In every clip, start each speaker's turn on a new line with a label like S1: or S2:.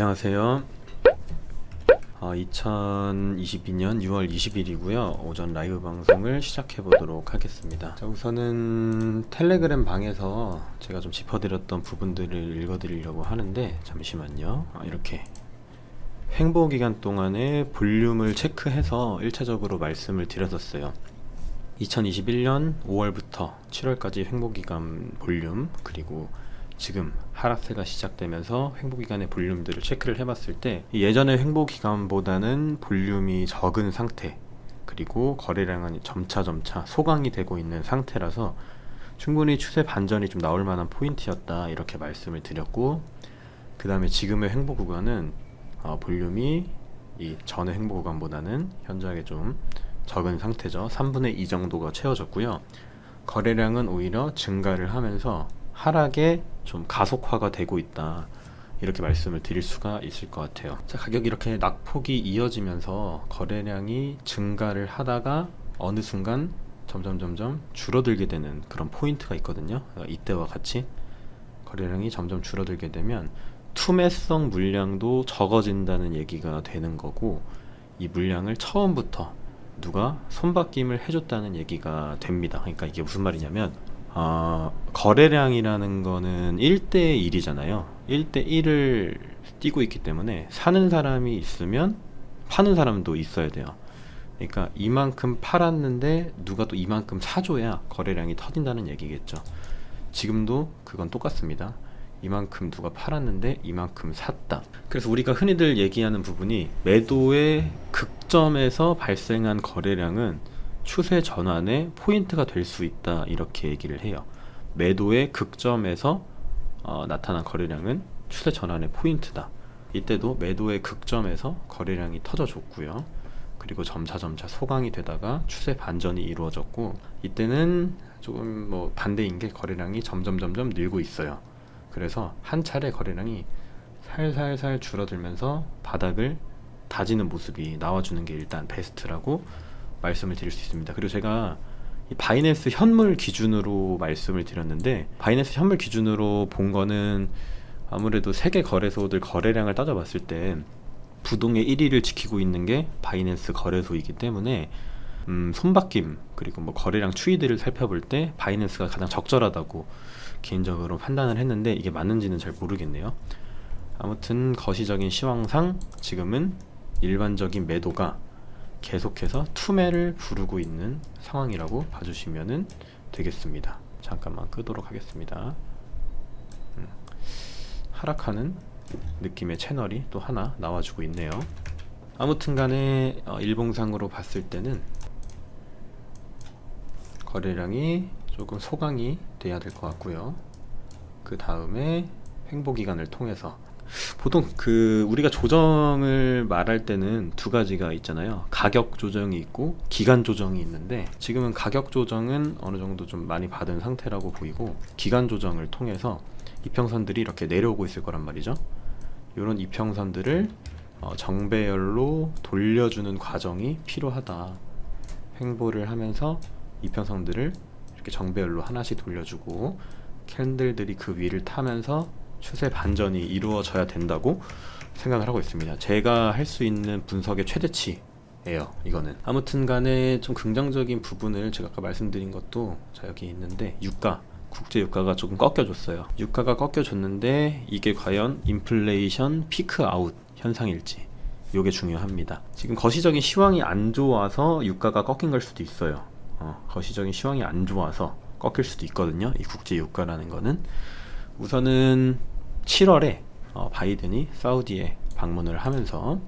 S1: 안녕하세요. 2022년 6월 20일이고요. 오전 라이브 방송을 시작해 보도록 하겠습니다. 자, 우선은 텔레그램 방에서 제가 좀 짚어드렸던 부분들을 읽어드리려고 하는데, 잠시만요. 이렇게 횡보 기간 동안에 볼륨을 체크해서 1차적으로 말씀을 드렸었어요. 2021년 5월부터 7월까지 횡보 기간 볼륨, 그리고 지금 하락세가 시작되면서 횡보기간의 볼륨들을 체크를 해봤을 때 예전의 횡보기간보다는 볼륨이 적은 상태, 그리고 거래량은 점차 소강이 되고 있는 상태라서 충분히 추세 반전이 좀 나올 만한 포인트였다, 이렇게 말씀을 드렸고, 그 다음에 지금의 횡보 구간은 볼륨이 이 전의 횡보 구간보다는 현저하게 좀 적은 상태죠. 3분의 2 정도가 채워졌고요. 거래량은 오히려 증가를 하면서 하락에 좀 가속화가 되고 있다, 이렇게 말씀을 드릴 수가 있을 것 같아요. 자, 가격이 이렇게 낙폭이 이어지면서 거래량이 증가를 하다가 어느 순간 점점 줄어들게 되는 그런 포인트가 있거든요. 이때와 같이 거래량이 점점 줄어들게 되면 투매성 물량도 적어진다는 얘기가 되는 거고, 이 물량을 처음부터 누가 손바뀜을 해줬다는 얘기가 됩니다. 그러니까 이게 무슨 말이냐면, 거래량이라는 거는 1대1이잖아요. 1대1을 띄고 있기 때문에 사는 사람이 있으면 파는 사람도 있어야 돼요. 그러니까 이만큼 팔았는데 누가 또 이만큼 사줘야 거래량이 터진다는 얘기겠죠. 지금도 그건 똑같습니다. 이만큼 누가 팔았는데 이만큼 샀다. 그래서 우리가 흔히들 얘기하는 부분이, 매도의 극점에서 발생한 거래량은 추세 전환의 포인트가 될 수 있다, 이렇게 얘기를 해요. 매도의 극점에서 나타난 거래량은 추세 전환의 포인트다. 이때도 매도의 극점에서 거래량이 터져줬고요. 그리고 점차 소강이 되다가 추세 반전이 이루어졌고, 이때는 조금 반대인 게 거래량이 점점 늘고 있어요. 그래서 한 차례 거래량이 살살 줄어들면서 바닥을 다지는 모습이 나와주는 게 일단 베스트라고 말씀을 드릴 수 있습니다. 그리고 제가 이 바이낸스 현물 기준으로 말씀을 드렸는데, 바이낸스 현물 기준으로 본 거는 아무래도 세계 거래소들 거래량을 따져봤을 때 부동의 1위를 지키고 있는 게 바이낸스 거래소이기 때문에 손바뀜, 그리고 거래량 추이들을 살펴볼 때 바이낸스가 가장 적절하다고 개인적으로 판단을 했는데, 이게 맞는지는 잘 모르겠네요. 아무튼 거시적인 시황상 지금은 일반적인 매도가 계속해서 투매를 부르고 있는 상황이라고 봐주시면 되겠습니다. 잠깐만 끄도록 하겠습니다. 하락하는 느낌의 채널이 또 하나 나와주고 있네요. 아무튼 간에 일봉상으로 봤을 때는 거래량이 조금 소강이 돼야 될 것 같고요. 그 다음에 횡보기간을 통해서, 보통 우리가 조정을 말할 때는 두 가지가 있잖아요. 가격 조정이 있고 기간 조정이 있는데, 지금은 가격 조정은 어느 정도 좀 많이 받은 상태라고 보이고, 기간 조정을 통해서 이평선들이 이렇게 내려오고 있을 거란 말이죠. 이런 이평선들을 정배열로 돌려주는 과정이 필요하다. 횡보를 하면서 이평선들을 이렇게 정배열로 하나씩 돌려주고, 캔들들이 그 위를 타면서 추세 반전이 이루어져야 된다고 생각을 하고 있습니다. 제가 할 수 있는 분석의 최대치예요, 이거는. 아무튼 간에 좀 긍정적인 부분을 제가 아까 말씀드린 것도, 자, 여기 있는데, 유가, 국제 유가가 조금 꺾여줬어요. 유가가 꺾여줬는데 이게 과연 인플레이션 피크 아웃 현상일지, 이게 중요합니다. 지금 거시적인 시황이 안 좋아서 유가가 꺾인 걸 수도 있어요. 거시적인 시황이 안 좋아서 꺾일 수도 있거든요, 이 국제 유가라는 거는. 우선은 7월에 바이든이 사우디에 방문을 하면서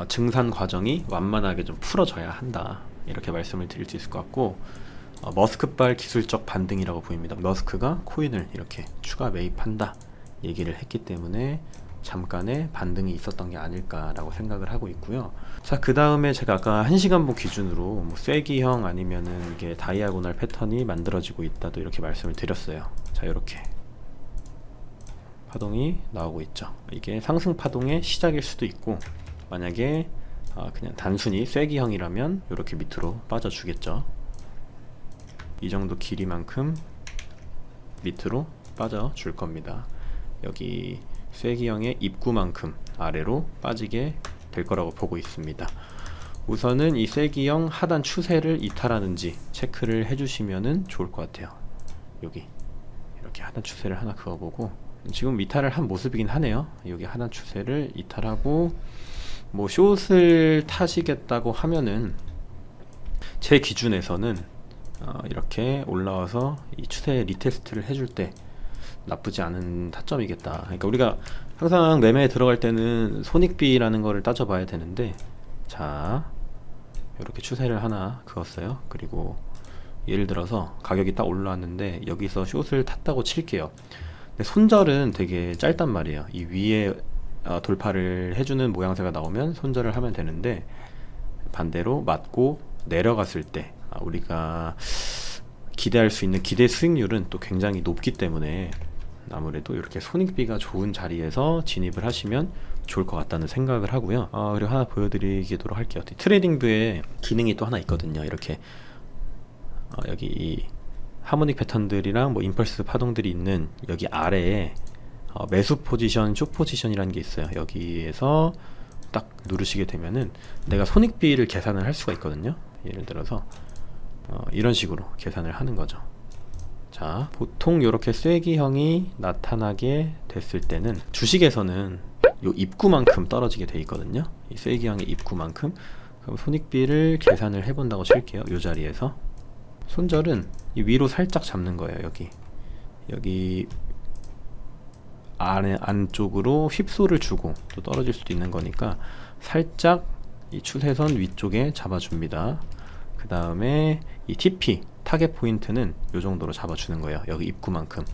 S1: 증산 과정이 완만하게 좀 풀어져야 한다, 이렇게 말씀을 드릴 수 있을 것 같고, 머스크발 기술적 반등이라고 보입니다. 머스크가 코인을 이렇게 추가 매입한다 얘기를 했기 때문에 잠깐의 반등이 있었던 게 아닐까라고 생각을 하고 있고요. 자, 그 다음에 제가 아까 1시간보 기준으로 쐐기형 아니면은 이게 다이아고널 패턴이 만들어지고 있다도 이렇게 말씀을 드렸어요. 자, 이렇게 파동이 나오고 있죠. 이게 상승 파동의 시작일 수도 있고, 만약에 그냥 단순히 쐐기형이라면 이렇게 밑으로 빠져주겠죠. 이 정도 길이만큼 밑으로 빠져줄 겁니다. 여기 쐐기형의 입구만큼 아래로 빠지게 될 거라고 보고 있습니다. 우선은 이 쐐기형 하단 추세를 이탈하는지 체크를 해주시면 좋을 것 같아요. 여기 이렇게 하단 추세를 하나 그어보고, 지금 이탈을 한 모습이긴 하네요. 여기 하단 추세를 이탈하고, 뭐 숏을 타시겠다고 하면은 제 기준에서는 이렇게 올라와서 이 추세 리테스트를 해줄 때 나쁘지 않은 타점이겠다. 그러니까 우리가 항상 매매에 들어갈 때는 손익비라는 거를 따져봐야 되는데, 자 이렇게 추세를 하나 그었어요. 그리고 예를 들어서 가격이 딱 올라왔는데 여기서 숏을 탔다고 칠게요. 근데 손절은 되게 짧단 말이에요. 이 위에 돌파를 해주는 모양새가 나오면 손절을 하면 되는데, 반대로 맞고 내려갔을 때 우리가 기대할 수 있는 기대 수익률은 또 굉장히 높기 때문에 아무래도 이렇게 손익비가 좋은 자리에서 진입을 하시면 좋을 것 같다는 생각을 하고요. 그리고 하나 보여드리도록 할게요. 트레이딩뷰에 기능이 또 하나 있거든요. 이렇게 여기 이 하모닉 패턴들이랑 뭐 임펄스 파동들이 있는 여기 아래에 매수 포지션, 숏 포지션이라는 게 있어요. 여기에서 딱 누르시게 되면은 내가 손익비를 계산을 할 수가 있거든요. 예를 들어서 이런 식으로 계산을 하는 거죠. 자, 보통 이렇게 쐐기형이 나타나게 됐을 때는 주식에서는 요 입구만큼 떨어지게 돼 있거든요. 이 쐐기형의 입구만큼. 그럼 손익비를 계산을 해본다고 칠게요. 요 자리에서 손절은 이 위로 살짝 잡는 거예요. 여기 안쪽으로 휩소를 주고 또 떨어질 수도 있는 거니까 살짝 이 추세선 위쪽에 잡아줍니다. 그 다음에 이 TP 타겟 포인트는 이 정도로 잡아주는 거예요. 여기 입구만큼.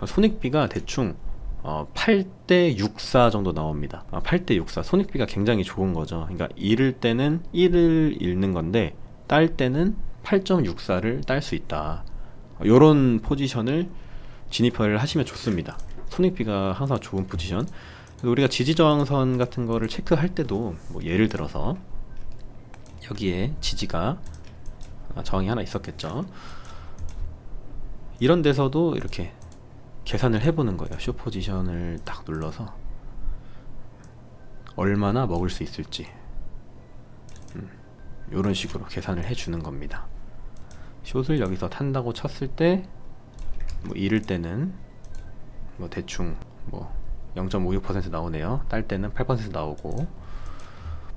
S1: 손익비가 대충 8대 64 정도 나옵니다. 8대 64. 손익비가 굉장히 좋은 거죠. 그러니까 잃을 때는 1을 잃는 건데 딸 때는 8.64를 딸 수 있다. 이런 포지션을 진입을 하시면 좋습니다. 손익비가 항상 좋은 포지션. 우리가 지지저항선 같은 거를 체크할 때도 뭐 예를 들어서 여기에 지지가 저항이 하나 있었겠죠. 이런 데서도 이렇게 계산을 해보는 거예요. 숏 포지션을 딱 눌러서 얼마나 먹을 수 있을지 이런 식으로 계산을 해주는 겁니다. 숏을 여기서 탄다고 쳤을 때 뭐 잃을 때는 뭐 대충 뭐 0.56% 나오네요. 딸 때는 8% 나오고,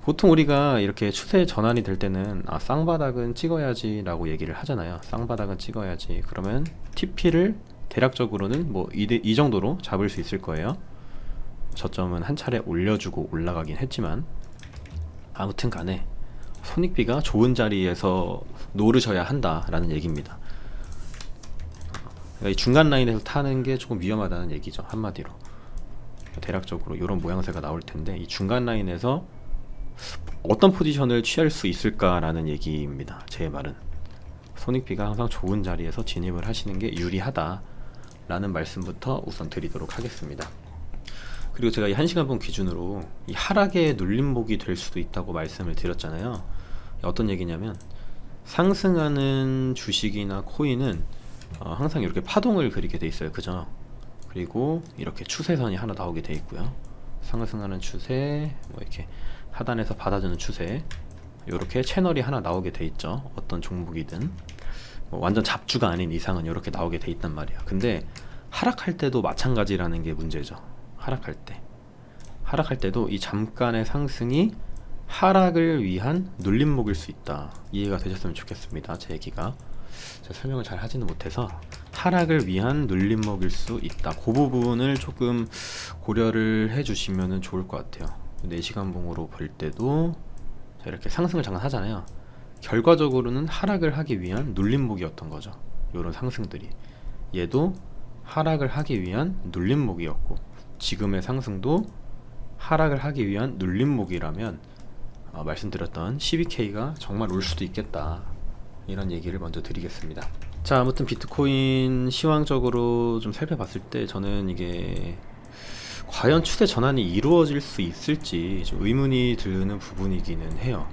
S1: 보통 우리가 이렇게 추세 전환이 될 때는 쌍바닥은 찍어야지 라고 얘기를 하잖아요. 쌍바닥은 찍어야지. 그러면 TP를 대략적으로는 뭐 이 정도로 잡을 수 있을 거예요. 저점은 한 차례 올려주고 올라가긴 했지만, 아무튼 간에 손익비가 좋은 자리에서 노르셔야 한다라는 얘기입니다. 그러니까 이 중간 라인에서 타는 게 조금 위험하다는 얘기죠. 한마디로. 대략적으로 이런 모양새가 나올 텐데, 이 중간 라인에서 어떤 포지션을 취할 수 있을까라는 얘기입니다. 제 말은 손익비가 항상 좋은 자리에서 진입을 하시는 게 유리하다라는 말씀부터 우선 드리도록 하겠습니다. 그리고 제가 이 1시간 본 기준으로 이 하락의 눌림목이 될 수도 있다고 말씀을 드렸잖아요. 어떤 얘기냐면, 상승하는 주식이나 코인은 항상 이렇게 파동을 그리게 돼 있어요. 그죠? 그리고 이렇게 추세선이 하나 나오게 돼 있고요. 상승하는 추세, 뭐 이렇게 하단에서 받아주는 추세, 이렇게 채널이 하나 나오게 돼 있죠. 어떤 종목이든 뭐 완전 잡주가 아닌 이상은 이렇게 나오게 돼 있단 말이에요. 근데 하락할 때도 마찬가지라는 게 문제죠. 하락할 때도 이 잠깐의 상승이 하락을 위한 눌림목일 수 있다. 이해가 되셨으면 좋겠습니다. 제 얘기가 제가 설명을 잘 하지는 못해서 하락을 위한 눌림목일 수 있다. 그 부분을 조금 고려를 해주시면 좋을 것 같아요. 4시간 봉으로 볼 때도 이렇게 상승을 잠깐 하잖아요. 결과적으로는 하락을 하기 위한 눌림목이었던 거죠. 이런 상승들이. 얘도 하락을 하기 위한 눌림목이었고, 지금의 상승도 하락을 하기 위한 눌림목이라면 말씀드렸던 12K가 정말 올 수도 있겠다, 이런 얘기를 먼저 드리겠습니다. 자, 아무튼 비트코인 시황적으로 좀 살펴봤을 때 저는 이게 과연 추세 전환이 이루어질 수 있을지 좀 의문이 드는 부분이기는 해요.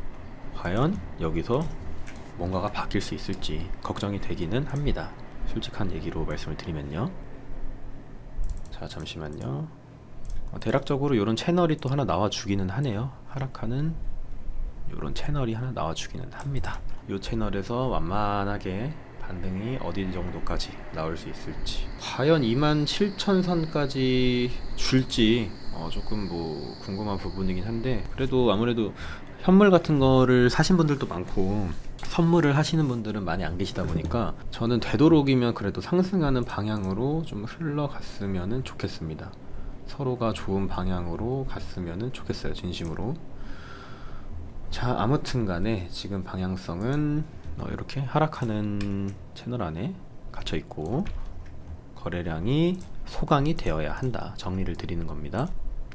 S1: 과연 여기서 뭔가가 바뀔 수 있을지 걱정이 되기는 합니다. 솔직한 얘기로 말씀을 드리면요. 자, 잠시만요. 대략적으로 이런 채널이 또 하나 나와주기는 하네요. 하락하는 이런 채널이 하나 나와주기는 합니다. 이 채널에서 완만하게 반등이 어디 정도까지 나올 수 있을지, 과연 27,000선까지 줄지 조금 뭐 궁금한 부분이긴 한데, 그래도 아무래도 현물 같은 거를 사신 분들도 많고 선물을 하시는 분들은 많이 안 계시다 보니까 저는 되도록이면 그래도 상승하는 방향으로 좀 흘러갔으면 좋겠습니다. 서로가 좋은 방향으로 갔으면 좋겠어요, 진심으로. 자, 아무튼 간에 지금 방향성은 이렇게 하락하는 채널 안에 갇혀 있고 거래량이 소강이 되어야 한다, 정리를 드리는 겁니다.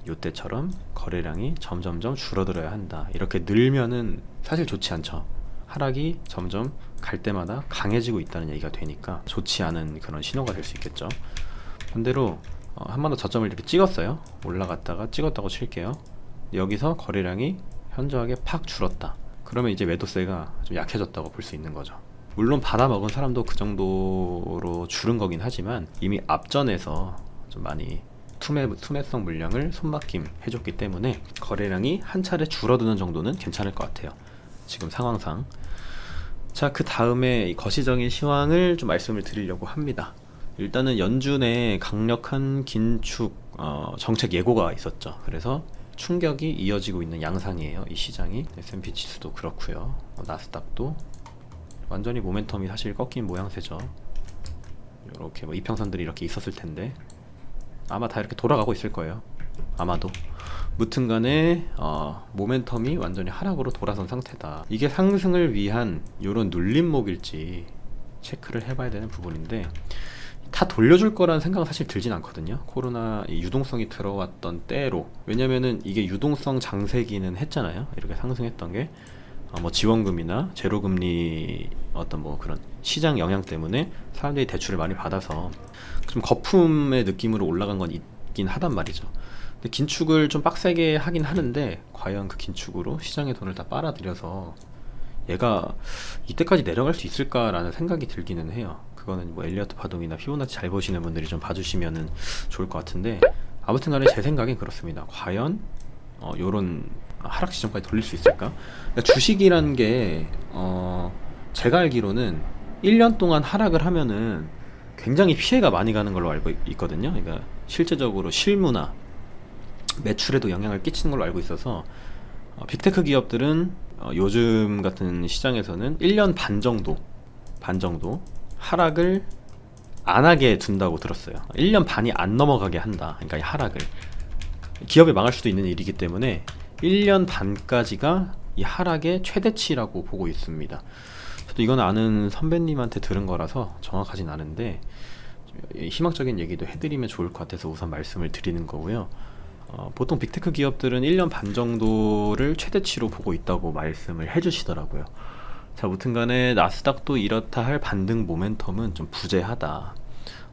S1: 이때처럼 거래량이 점점점 줄어들어야 한다. 이렇게 늘면은 사실 좋지 않죠. 하락이 점점 갈 때마다 강해지고 있다는 얘기가 되니까 좋지 않은 그런 신호가 될 수 있겠죠. 반대로 한 번 더 저점을 이렇게 찍었어요. 올라갔다가 찍었다고 칠게요. 여기서 거래량이 현저하게 팍 줄었다. 그러면 이제 매도세가 좀 약해졌다고 볼 수 있는 거죠. 물론 받아먹은 사람도 그 정도로 줄은 거긴 하지만 이미 앞전에서 좀 많이 투매성 물량을 손바뀜 해줬기 때문에 거래량이 한 차례 줄어드는 정도는 괜찮을 것 같아요, 지금 상황상. 자, 그 다음에 거시적인 시황을 좀 말씀을 드리려고 합니다. 일단은 연준의 강력한 긴축 정책 예고가 있었죠. 그래서 충격이 이어지고 있는 양상이에요, 이 시장이. S&P 지수도 그렇고요, 나스닥도 완전히 모멘텀이 사실 꺾인 모양새죠. 이렇게 뭐 이평선들이 이렇게 있었을 텐데 아마 다 이렇게 돌아가고 있을 거예요, 아마도. 무튼간에 모멘텀이 완전히 하락으로 돌아선 상태다. 이게 상승을 위한 이런 눌림목일지 체크를 해봐야 되는 부분인데, 다 돌려줄 거라는 생각은 사실 들진 않거든요. 코로나 이 유동성이 들어왔던 때로. 왜냐면은 이게 유동성 장세기는 했잖아요, 이렇게 상승했던 게. 뭐 지원금이나 제로금리 어떤 뭐 그런 시장 영향 때문에 사람들이 대출을 많이 받아서 좀 거품의 느낌으로 올라간 건 있긴 하단 말이죠. 근데 긴축을 좀 빡세게 하긴 하는데 과연 그 긴축으로 시장의 돈을 다 빨아들여서 얘가 이때까지 내려갈 수 있을까라는 생각이 들기는 해요. 그거는 뭐 엘리어트 파동이나 피보나치 잘 보시는 분들이 좀 봐주시면은 좋을 것 같은데, 아무튼 간에 제 생각엔 그렇습니다. 과연 요런 하락 지점까지 돌릴 수 있을까? 그러니까 주식이란 게 제가 알기로는 1년 동안 하락을 하면은 굉장히 피해가 많이 가는 걸로 알고 있거든요. 그러니까 실제적으로 실무나 매출에도 영향을 끼치는 걸로 알고 있어서 빅테크 기업들은 요즘 같은 시장에서는 1년 반 정도 하락을 안 하게 둔다고 들었어요. 1년 반이 안 넘어가게 한다. 그러니까 이 하락을. 기업이 망할 수도 있는 일이기 때문에 1년 반까지가 이 하락의 최대치라고 보고 있습니다. 저도 이건 아는 선배님한테 들은 거라서 정확하진 않은데 희망적인 얘기도 해드리면 좋을 것 같아서 우선 말씀을 드리는 거고요. 보통 빅테크 기업들은 1년 반 정도를 최대치로 보고 있다고 말씀을 해주시더라고요. 자, 무튼간에 나스닥도 이렇다 할 반등 모멘텀은 좀 부재하다.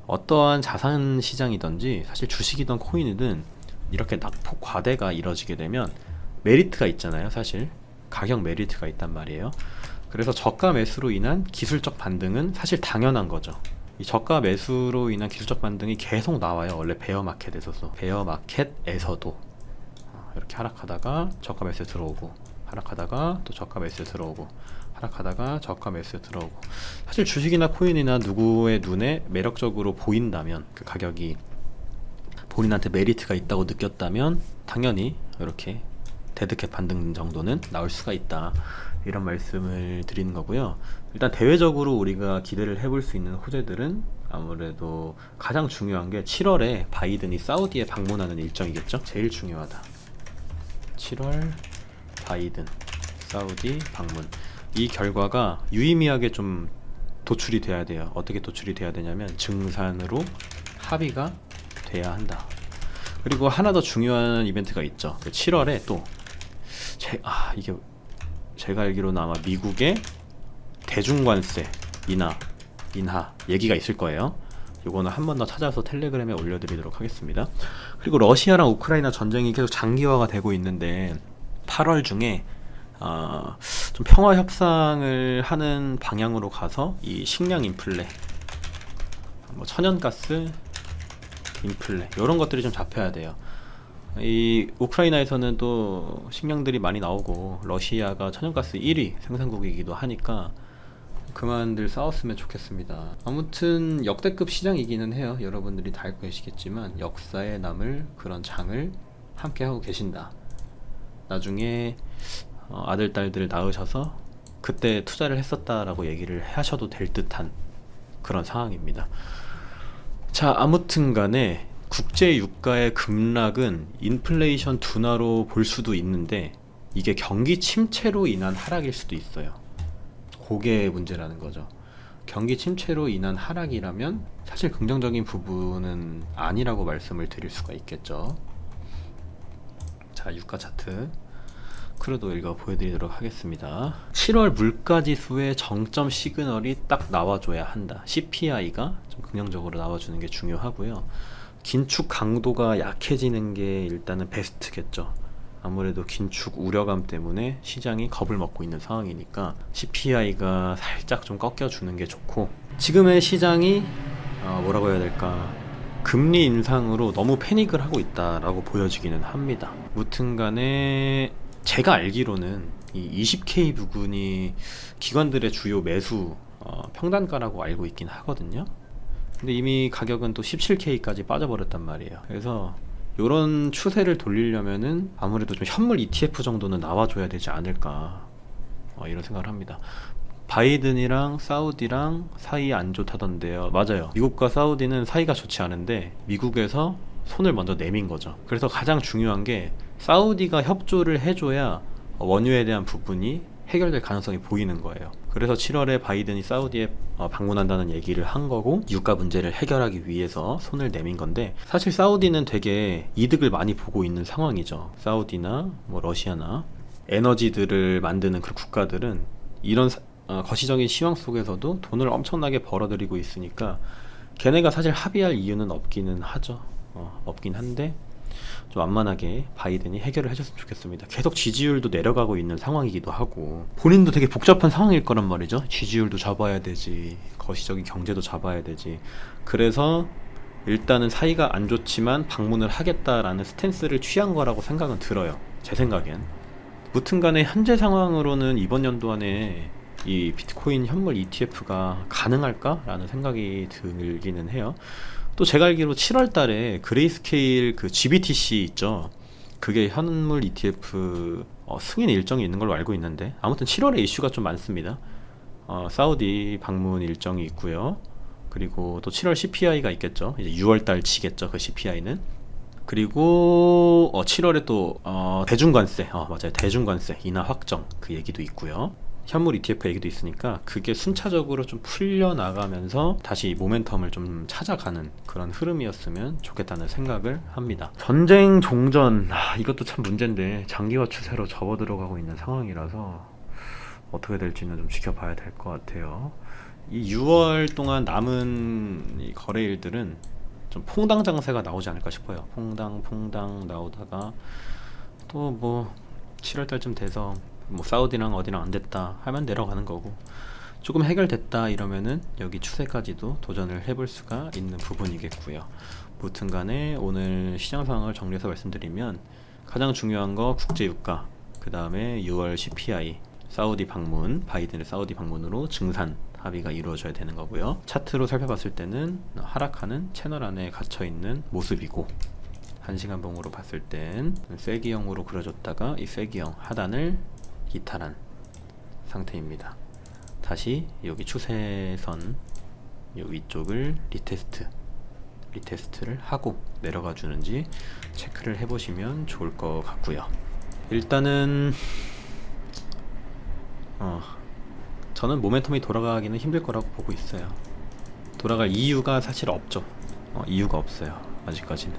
S1: 어떠한 자산 시장이든지 사실 주식이든 코인이든 이렇게 낙폭 과대가 이뤄지게 되면 메리트가 있잖아요. 사실 가격 메리트가 있단 말이에요. 그래서 저가 매수로 인한 기술적 반등은 사실 당연한 거죠. 이 저가 매수로 인한 기술적 반등이 계속 나와요. 원래 베어마켓에서도 이렇게 하락하다가 저가 매수에 들어오고, 하락하다가 또 저가 매수에 들어오고, 하락하다가 저가 매수에 들어오고. 사실 주식이나 코인이나 누구의 눈에 매력적으로 보인다면, 그 가격이 본인한테 메리트가 있다고 느꼈다면 당연히 이렇게 데드캣 반등 정도는 나올 수가 있다, 이런 말씀을 드리는 거고요. 일단 대외적으로 우리가 기대를 해볼 수 있는 호재들은 아무래도 가장 중요한 게 7월에 바이든이 사우디에 방문하는 일정이겠죠. 제일 중요하다. 7월 바이든 사우디 방문, 이 결과가 유의미하게 좀 도출이 돼야 돼요. 어떻게 도출이 돼야 되냐면 증산으로 합의가 돼야 한다. 그리고 하나 더 중요한 이벤트가 있죠. 7월에 또 이게 제가 알기로는 아마 미국의 대중관세 인하 얘기가 있을 거예요. 이거는 한 번 더 찾아서 텔레그램에 올려드리도록 하겠습니다. 그리고 러시아랑 우크라이나 전쟁이 계속 장기화가 되고 있는데 8월 중에 좀 평화 협상을 하는 방향으로 가서 이 식량 인플레, 뭐 천연가스 인플레, 이런 것들이 좀 잡혀야 돼요. 이 우크라이나에서는 또 식량들이 많이 나오고 러시아가 천연가스 1위 생산국이기도 하니까 그만들 싸웠으면 좋겠습니다. 아무튼 역대급 시장이기는 해요. 여러분들이 다 알고 계시겠지만 역사에 남을 그런 장을 함께 하고 계신다. 나중에 아들 딸들을 낳으셔서 그때 투자를 했었다라고 얘기를 하셔도 될 듯한 그런 상황입니다. 자, 아무튼 간에 국제 유가의 급락은 인플레이션 둔화로 볼 수도 있는데 이게 경기 침체로 인한 하락일 수도 있어요. 그게 문제라는 거죠. 경기 침체로 인한 하락이라면 사실 긍정적인 부분은 아니라고 말씀을 드릴 수가 있겠죠. 자, 유가 차트 크루드 읽어 보여드리도록 하겠습니다. 7월 물가지수의 정점 시그널이 딱 나와줘야 한다. CPI가 좀 긍정적으로 나와주는 게 중요하고요. 긴축 강도가 약해지는 게 일단은 베스트겠죠. 아무래도 긴축 우려감 때문에 시장이 겁을 먹고 있는 상황이니까 CPI가 살짝 좀 꺾여주는 게 좋고, 지금의 시장이 뭐라고 해야 될까, 금리 인상으로 너무 패닉을 하고 있다라고 보여지기는 합니다. 무튼 간에 제가 알기로는 이 20K 부근이 기관들의 주요 매수 평단가라고 알고 있긴 하거든요. 근데 이미 가격은 또 17K까지 빠져버렸단 말이에요. 그래서 이런 추세를 돌리려면은 아무래도 좀 현물 ETF 정도는 나와줘야 되지 않을까, 이런 생각을 합니다. 바이든이랑 사우디랑 사이 안 좋다던데요. 맞아요. 미국과 사우디는 사이가 좋지 않은데 미국에서 손을 먼저 내민 거죠. 그래서 가장 중요한 게 사우디가 협조를 해줘야 원유에 대한 부분이 해결될 가능성이 보이는 거예요. 그래서 7월에 바이든이 사우디에 방문한다는 얘기를 한 거고, 유가 문제를 해결하기 위해서 손을 내민 건데, 사실 사우디는 되게 이득을 많이 보고 있는 상황이죠. 사우디나 뭐 러시아나 에너지들을 만드는 그 국가들은 이런 거시적인 시황 속에서도 돈을 엄청나게 벌어들이고 있으니까 걔네가 사실 합의할 이유는 없기는 하죠. 없긴 한데 좀 완만하게 바이든이 해결을 해줬으면 좋겠습니다. 계속 지지율도 내려가고 있는 상황이기도 하고, 본인도 되게 복잡한 상황일 거란 말이죠. 지지율도 잡아야 되지, 거시적인 경제도 잡아야 되지. 그래서 일단은 사이가 안 좋지만 방문을 하겠다라는 스탠스를 취한 거라고 생각은 들어요. 제 생각엔. 무튼 간에 현재 상황으로는 이번 연도 안에 이 비트코인 현물 ETF가 가능할까라는 생각이 들기는 해요. 또 제가 알기로 7월 달에 그레이스케일 그 GBTC 있죠. 그게 현물 ETF 승인 일정이 있는 걸로 알고 있는데, 아무튼 7월에 이슈가 좀 많습니다. 사우디 방문 일정이 있고요. 그리고 또 7월 CPI가 있겠죠. 이제 6월 달 치겠죠, 그 CPI는. 그리고 7월에 또 대중관세, 맞아요, 대중관세 인하 확정 그 얘기도 있고요. 현물 ETF 얘기도 있으니까 그게 순차적으로 좀 풀려나가면서 다시 모멘텀을 좀 찾아가는 그런 흐름이었으면 좋겠다는 생각을 합니다. 전쟁 종전, 이것도 참 문제인데 장기화 추세로 접어들어가고 있는 상황이라서 어떻게 될지는 좀 지켜봐야 될 것 같아요. 이 6월 동안 남은 이 거래일들은 좀 퐁당 장세가 나오지 않을까 싶어요. 퐁당 나오다가 또 뭐 7월 달쯤 돼서 뭐 사우디랑 어디랑 안 됐다 하면 내려가는 거고, 조금 해결됐다 이러면은 여기 추세까지도 도전을 해볼 수가 있는 부분이겠고요. 무튼 간에 오늘 시장 상황을 정리해서 말씀드리면, 가장 중요한 거 국제유가, 그 다음에 6월 CPI, 사우디 방문, 바이든의 사우디 방문으로 증산 합의가 이루어져야 되는 거고요. 차트로 살펴봤을 때는 하락하는 채널 안에 갇혀있는 모습이고, 1시간 봉으로 봤을 땐 쐐기형으로 그려졌다가 이 쐐기형 하단을 이탈한 상태입니다. 다시 여기 추세선 요 위쪽을 리테스트를 하고 내려가 주는지 체크를 해보시면 좋을 것 같고요. 일단은 저는 모멘텀이 돌아가기는 힘들 거라고 보고 있어요. 돌아갈 이유가 사실 없죠. 이유가 없어요, 아직까지는.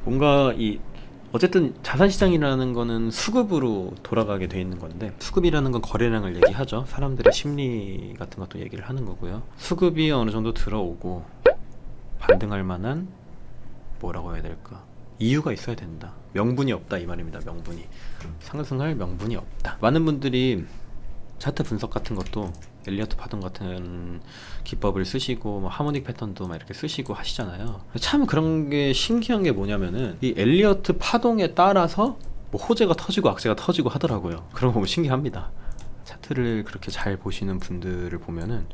S1: 뭔가 어쨌든 자산시장이라는 거는 수급으로 돌아가게 돼 있는 건데, 수급이라는 건 거래량을 얘기하죠. 사람들의 심리 같은 것도 얘기를 하는 거고요. 수급이 어느 정도 들어오고 반등할 만한, 뭐라고 해야 될까, 이유가 있어야 된다. 명분이 없다 이 말입니다. 명분이 상승할 명분이 없다. 많은 분들이 차트 분석 같은 것도 엘리어트 파동 같은 기법을 쓰시고 뭐 하모닉 패턴도 막 이렇게 쓰시고 하시잖아요. 참 그런 게 신기한 게 뭐냐면은 이 엘리어트 파동에 따라서 뭐 호재가 터지고 악재가 터지고 하더라고요. 그런 거 보면 신기합니다. 차트를 그렇게 잘 보시는 분들을 보면은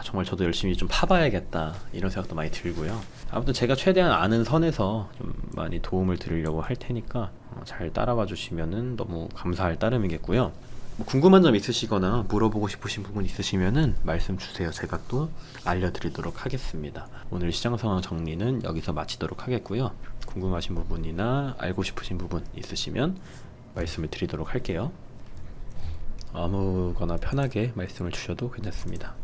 S1: 정말 저도 열심히 좀 파봐야겠다 이런 생각도 많이 들고요. 아무튼 제가 최대한 아는 선에서 좀 많이 도움을 드리려고 할 테니까 잘 따라와 주시면은 너무 감사할 따름이겠고요. 뭐 궁금한 점 있으시거나 물어보고 싶으신 부분 있으시면은 말씀 주세요. 제가 또 알려드리도록 하겠습니다. 오늘 시장 상황 정리는 여기서 마치도록 하겠고요. 궁금하신 부분이나 알고 싶으신 부분 있으시면 말씀을 드리도록 할게요. 아무거나 편하게 말씀을 주셔도 괜찮습니다.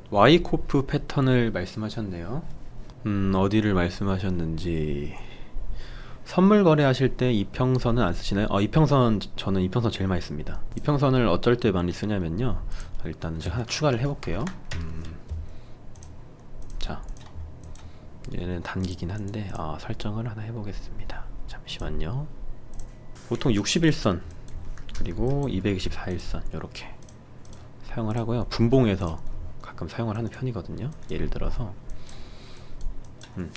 S1: 와이코프 패턴을 말씀하셨네요. 어디를 말씀하셨는지. 선물 거래하실 때 이평선은 안 쓰시나요? 이평선, 저는 이평선 제일 많이 씁니다. 이평선을 어쩔 때 많이 쓰냐면요, 일단은 제가 하나 추가를 해볼게요. 자, 얘는 단기긴 한데 설정을 하나 해보겠습니다. 잠시만요. 보통 61선 그리고 224일선 이렇게 사용을 하고요. 분봉에서 가끔 사용을 하는 편이거든요. 예를 들어서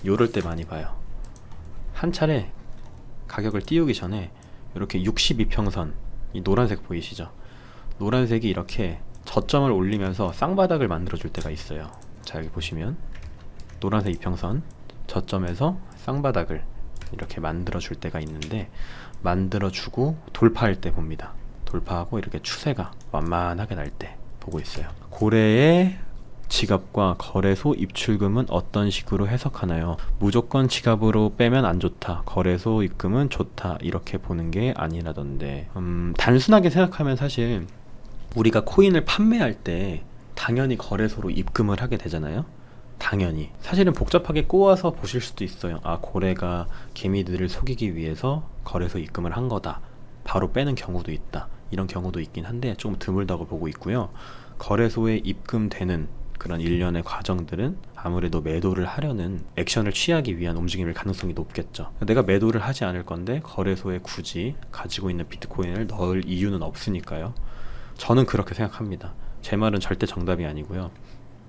S1: 요럴 때 많이 봐요. 한 차례 가격을 띄우기 전에 이렇게 62평선, 이 노란색 보이시죠? 노란색이 이렇게 저점을 올리면서 쌍바닥을 만들어 줄 때가 있어요. 자, 여기 보시면 노란색 이평선 저점에서 쌍바닥을 이렇게 만들어 줄 때가 있는데, 만들어 주고 돌파할 때 봅니다. 돌파하고 이렇게 추세가 완만하게 날 때 보고 있어요. 고래의 지갑과 거래소 입출금은 어떤 식으로 해석하나요? 무조건 지갑으로 빼면 안 좋다, 거래소 입금은 좋다, 이렇게 보는 게 아니라던데. 단순하게 생각하면 사실 우리가 코인을 판매할 때 당연히 거래소로 입금을 하게 되잖아요. 당연히. 사실은 복잡하게 꼬아서 보실 수도 있어요. 고래가 개미들을 속이기 위해서 거래소 입금을 한 거다, 바로 빼는 경우도 있다, 이런 경우도 있긴 한데 조금 드물다고 보고 있고요. 거래소에 입금되는 그런 일련의 과정들은 아무래도 매도를 하려는 액션을 취하기 위한 움직임일 가능성이 높겠죠. 내가 매도를 하지 않을 건데 거래소에 굳이 가지고 있는 비트코인을 넣을 이유는 없으니까요. 저는 그렇게 생각합니다. 제 말은 절대 정답이 아니고요.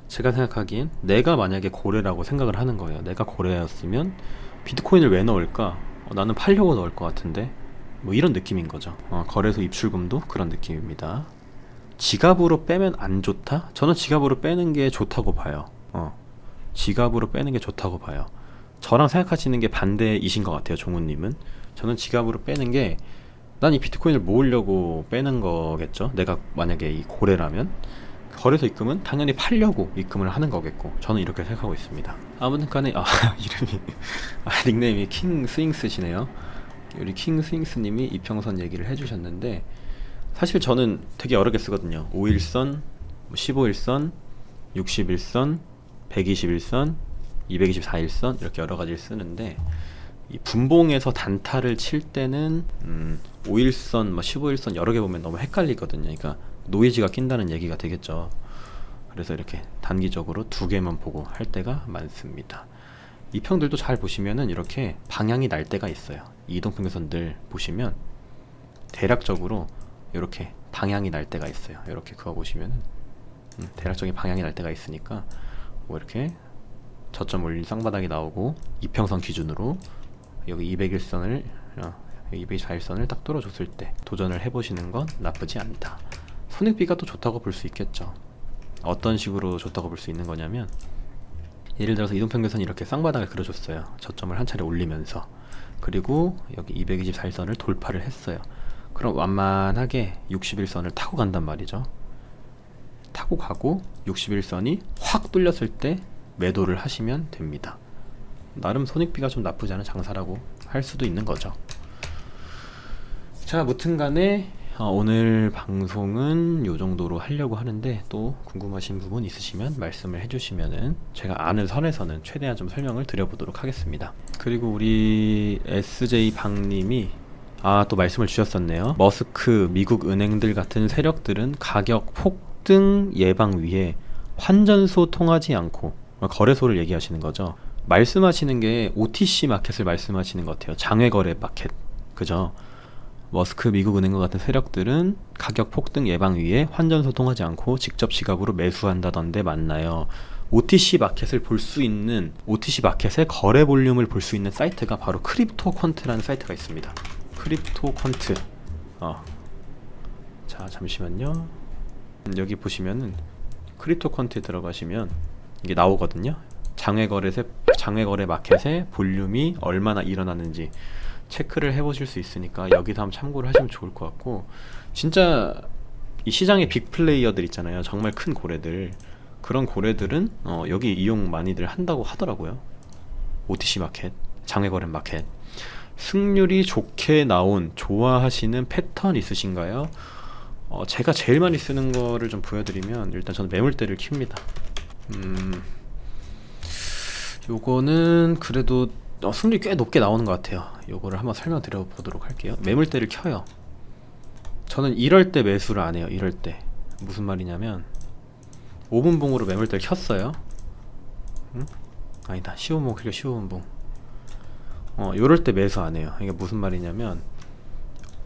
S1: 제가 생각하기엔 내가 만약에 고래라고 생각을 하는 거예요. 내가 고래였으면 비트코인을 왜 넣을까? 나는 팔려고 넣을 것 같은데, 뭐 이런 느낌인 거죠. 거래소 입출금도 그런 느낌입니다. 지갑으로 빼면 안 좋다? 저는 지갑으로 빼는 게 좋다고 봐요. 지갑으로 빼는 게 좋다고 봐요. 저랑 생각하시는 게 반대이신 것 같아요, 종우님은. 저는 지갑으로 빼는 게, 난 이 비트코인을 모으려고 빼는 거겠죠. 내가 만약에 이 고래라면 거래소 입금은 당연히 팔려고 입금을 하는 거겠고, 저는 이렇게 생각하고 있습니다. 아무튼 간에 이름이 닉네임이 킹 스윙스시네요. 우리 킹 스윙스님이 이평선 얘기를 해주셨는데, 사실 저는 되게 여러 개 쓰거든요. 5일선, 15일선, 61선, 121선, 224일선 이렇게 여러 가지를 쓰는데, 이 분봉에서 단타를 칠 때는 5일선, 15일선 여러 개 보면 너무 헷갈리거든요. 그러니까 노이즈가 낀다는 얘기가 되겠죠. 그래서 이렇게 단기적으로 두 개만 보고 할 때가 많습니다. 이평들도 잘 보시면은 이렇게 방향이 날 때가 있어요. 이동평균선들 보시면 대략적으로 이렇게 방향이 날 때가 있어요. 이렇게 그거 보시면은 대략적인 방향이 날 때가 있으니까 뭐 이렇게 저점 올린 쌍바닥이 나오고 이평선 기준으로 여기 201선을 224일선을 딱 뚫어줬을 때 도전을 해보시는 건 나쁘지 않다. 손익비가 또 좋다고 볼 수 있겠죠. 어떤 식으로 좋다고 볼 수 있는 거냐면, 예를 들어서 이동평균선이 이렇게 쌍바닥을 그려줬어요. 저점을 한 차례 올리면서. 그리고 여기 224일선을 돌파를 했어요. 그럼 완만하게 61선을 타고 간단 말이죠. 타고 가고 61선이 확 뚫렸을 때 매도를 하시면 됩니다. 나름 손익비가 좀 나쁘지 않은 장사라고 할 수도 있는 거죠. 자, 무튼간에 오늘 방송은 요 정도로 하려고 하는데, 또 궁금하신 부분 있으시면 말씀을 해주시면은 제가 아는 선에서는 최대한 좀 설명을 드려보도록 하겠습니다. 그리고 우리 SJ방님이 또 말씀을 주셨었네요. 머스크, 미국 은행들 같은 세력들은 가격 폭등 예방 위해 환전소 통하지 않고 거래소를 얘기하시는 거죠. 말씀하시는 게 OTC 마켓을 말씀하시는 것 같아요. 장외거래 마켓, 그죠? 머스크 미국은행과 같은 세력들은 가격 폭등 예방 위해 환전 소통하지 않고 직접 지갑으로 매수한다던데 맞나요? OTC 마켓을 볼 수 있는, OTC 마켓의 거래 볼륨을 볼 수 있는 사이트가 바로 크립토퀀트라는 사이트가 있습니다. 크립토퀀트. 자, 잠시만요. 여기 보시면은 크립토퀀트에 들어가시면 이게 나오거든요. 장외거래 마켓의 볼륨이 얼마나 일어나는지 체크를 해보실 수 있으니까 여기서 한번 참고를 하시면 좋을 것 같고, 진짜 이 시장의 빅 플레이어들 있잖아요. 정말 큰 고래들, 그런 고래들은 여기 이용 많이들 한다고 하더라고요. OTC 마켓, 장외거래 마켓. 승률이 좋게 나온, 좋아하시는 패턴 있으신가요? 제가 제일 많이 쓰는 거를 좀 보여드리면, 일단 저는 매물대를 키웁니다. 요거는 그래도 승률이 꽤 높게 나오는 것 같아요. 요거를 한번 설명드려 보도록 할게요. 매물대를 켜요. 저는 이럴 때 매수를 안 해요. 이럴 때 무슨 말이냐면 5분봉으로 매물대를 켰어요. 아니다, 15분봉. 그리고 15분봉 요럴 때 매수 안 해요. 이게 무슨 말이냐면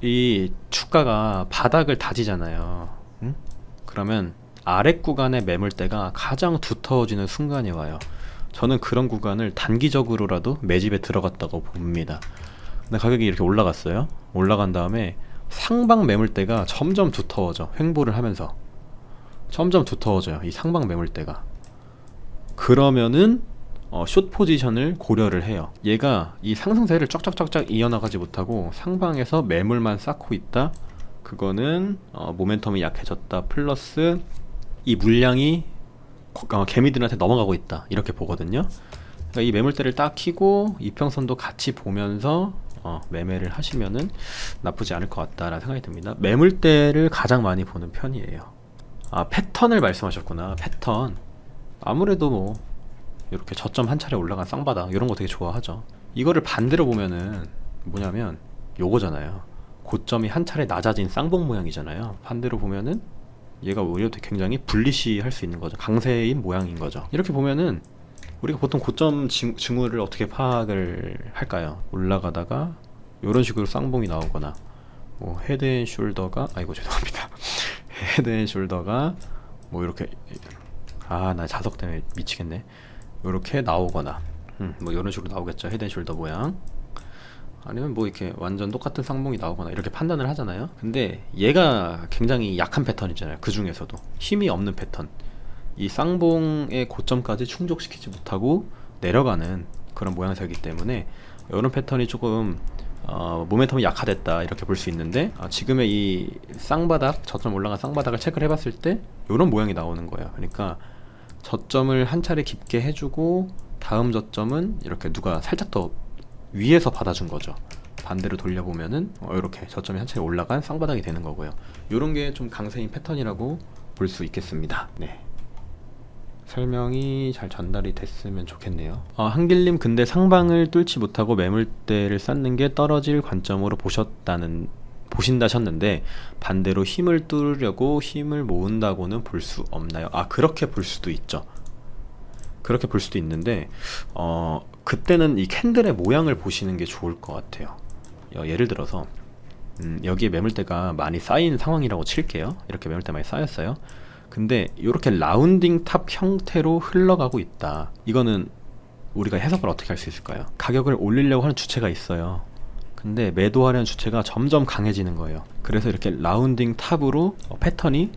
S1: 이 주가가 바닥을 다지잖아요. 그러면 아래 구간의 매물대가 가장 두터워지는 순간이 와요. 저는 그런 구간을 단기적으로라도 매집에 들어갔다고 봅니다. 근데 가격이 이렇게 올라갔어요. 올라간 다음에 상방 매물대가 점점 두터워져. 횡보를 하면서 점점 두터워져요, 이 상방 매물대가. 그러면은 숏 포지션을 고려를 해요. 얘가 이 상승세를 쫙쫙쫙쫙 이어나가지 못하고 상방에서 매물만 쌓고 있다. 그거는 모멘텀이 약해졌다, 플러스 이 물량이 개미들한테 넘어가고 있다, 이렇게 보거든요. 그러니까 이 매물대를 딱 키고 이평선도 같이 보면서 매매를 하시면은 나쁘지 않을 것 같다라는 생각이 듭니다. 매물대를 가장 많이 보는 편이에요. 패턴을 말씀하셨구나. 패턴. 아무래도 뭐 이렇게 저점 한 차례 올라간 쌍바닥 이런 거 되게 좋아하죠. 이거를 반대로 보면은 뭐냐면 요거잖아요. 고점이 한 차례 낮아진 쌍봉 모양이잖아요. 반대로 보면은 얘가 오히려 굉장히 불리시 할 수 있는 거죠. 강세인 모양인 거죠. 이렇게 보면은 우리가 보통 고점 징후를 어떻게 파악을 할까요? 올라가다가 이런 식으로 쌍봉이 나오거나, 뭐 헤드앤숄더가, 아이고 죄송합니다. 헤드앤숄더가 뭐 이렇게, 나 자석 때문에 미치겠네. 이렇게 나오거나, 뭐 이런 식으로 나오겠죠. 헤드앤숄더 모양. 아니면 뭐 이렇게 완전 똑같은 쌍봉이 나오거나, 이렇게 판단을 하잖아요. 근데 얘가 굉장히 약한 패턴이잖아요. 그 중에서도 힘이 없는 패턴. 이 쌍봉의 고점까지 충족시키지 못하고 내려가는 그런 모양새이기 때문에 이런 패턴이 조금 모멘텀이 약화됐다, 이렇게 볼 수 있는데, 지금의 이 쌍바닥, 저점 올라간 쌍바닥을 체크를 해봤을 때 이런 모양이 나오는 거예요. 그러니까 저점을 한 차례 깊게 해주고 다음 저점은 이렇게 누가 살짝 더 위에서 받아준 거죠. 반대로 돌려보면은 이렇게 저점이 한 차례 올라간 쌍바닥이 되는 거고요. 이런 게 좀 강세인 패턴이라고 볼 수 있겠습니다. 네, 설명이 잘 전달이 됐으면 좋겠네요. 한길님, 근데 상방을 뚫지 못하고 매물대를 쌓는 게 떨어질 관점으로 보신다셨는데 반대로 힘을 뚫으려고 힘을 모은다고는 볼 수 없나요? 그렇게 볼 수도 있죠. 그렇게 볼 수도 있는데 그때는 이 캔들의 모양을 보시는 게 좋을 것 같아요. 예를 들어서 여기에 매물대가 많이 쌓인 상황이라고 칠게요. 이렇게 매물대 많이 쌓였어요. 근데 이렇게 라운딩 탑 형태로 흘러가고 있다. 이거는 우리가 해석을 어떻게 할 수 있을까요? 가격을 올리려고 하는 주체가 있어요. 근데 매도하려는 주체가 점점 강해지는 거예요. 그래서 이렇게 라운딩 탑으로 패턴이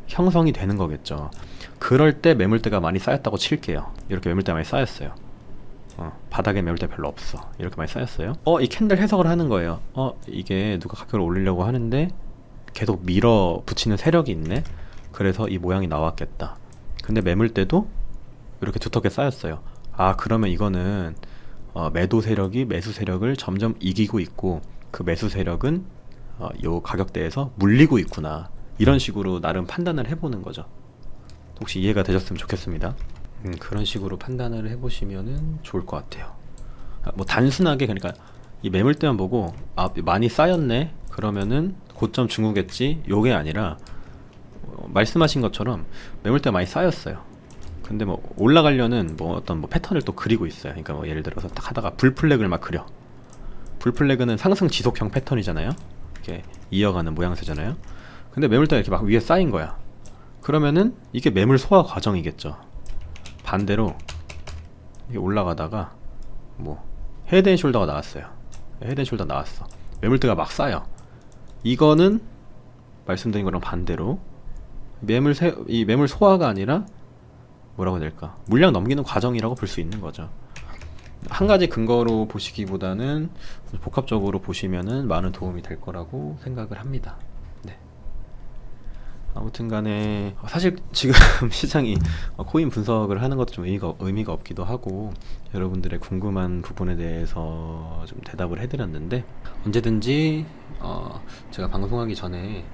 S1: 형성이 되는 거겠죠. 그럴 때 매물대가 많이 쌓였다고 칠게요. 이렇게 매물대 많이 쌓였어요. 바닥에 매물대 별로 없어. 이렇게 많이 쌓였어요. 이 캔들 해석을 하는 거예요. 이게 누가 가격을 올리려고 하는데 계속 밀어 붙이는 세력이 있네. 그래서 이 모양이 나왔겠다. 근데 매물대도 이렇게 두텁게 쌓였어요. 그러면 이거는 매도 세력이 매수 세력을 점점 이기고 있고, 그 매수 세력은 요 가격대에서 물리고 있구나. 이런 식으로 나름 판단을 해보는 거죠. 혹시 이해가 되셨으면 좋겠습니다. 그런 식으로 판단을 해보시면은 좋을 것 같아요. 뭐 단순하게, 그러니까 이 매물대만 보고 많이 쌓였네 그러면은 고점 중후겠지, 요게 아니라 말씀하신 것처럼 매물대가 많이 쌓였어요. 근데 뭐 올라가려는 뭐 어떤 패턴을 또 그리고 있어요. 그러니까 뭐 예를 들어서 딱 하다가 불플래그를 막 그려. 불플래그는 상승 지속형 패턴이잖아요. 이렇게 이어가는 모양새잖아요. 근데 매물대가 이렇게 막 위에 쌓인 거야. 그러면은 이게 매물 소화 과정이겠죠. 반대로 이게 올라가다가 뭐 헤드앤숄더가 나왔어요. 헤드앤숄더 나왔어. 매물대가 막 쌓여. 이거는 말씀드린 거랑 반대로 이 매물 소화가 아니라 뭐라고 해야 될까, 물량 넘기는 과정이라고 볼 수 있는 거죠. 한 가지 근거로 보시기보다는 복합적으로 보시면은 많은 도움이 될 거라고 생각을 합니다. 네. 아무튼 간에 사실 지금 시장이 코인 분석을 하는 것도 좀 의미가 없기도 하고, 여러분들의 궁금한 부분에 대해서 좀 대답을 해드렸는데, 언제든지 제가 방송하기 전에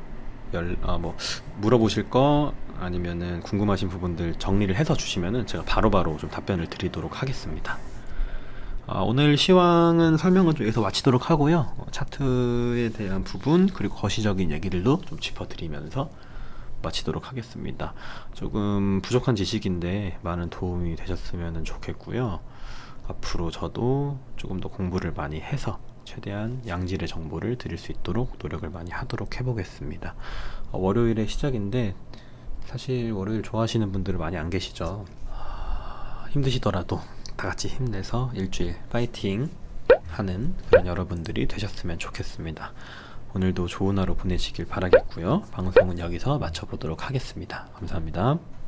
S1: 뭐 물어보실 거 아니면은 궁금하신 부분들 정리를 해서 주시면은 제가 바로바로 좀 답변을 드리도록 하겠습니다. 오늘 시황은 설명은 좀 여기서 마치도록 하고요. 차트에 대한 부분 그리고 거시적인 얘기들도 좀 짚어드리면서 마치도록 하겠습니다. 조금 부족한 지식인데 많은 도움이 되셨으면 좋겠고요. 앞으로 저도 조금 더 공부를 많이 해서 최대한 양질의 정보를 드릴 수 있도록 노력을 많이 하도록 해보겠습니다. 월요일의 시작인데 사실 월요일 좋아하시는 분들은 많이 안 계시죠. 힘드시더라도 다 같이 힘내서 일주일 파이팅 하는 그런 여러분들이 되셨으면 좋겠습니다. 오늘도 좋은 하루 보내시길 바라겠고요. 방송은 여기서 마쳐보도록 하겠습니다. 감사합니다.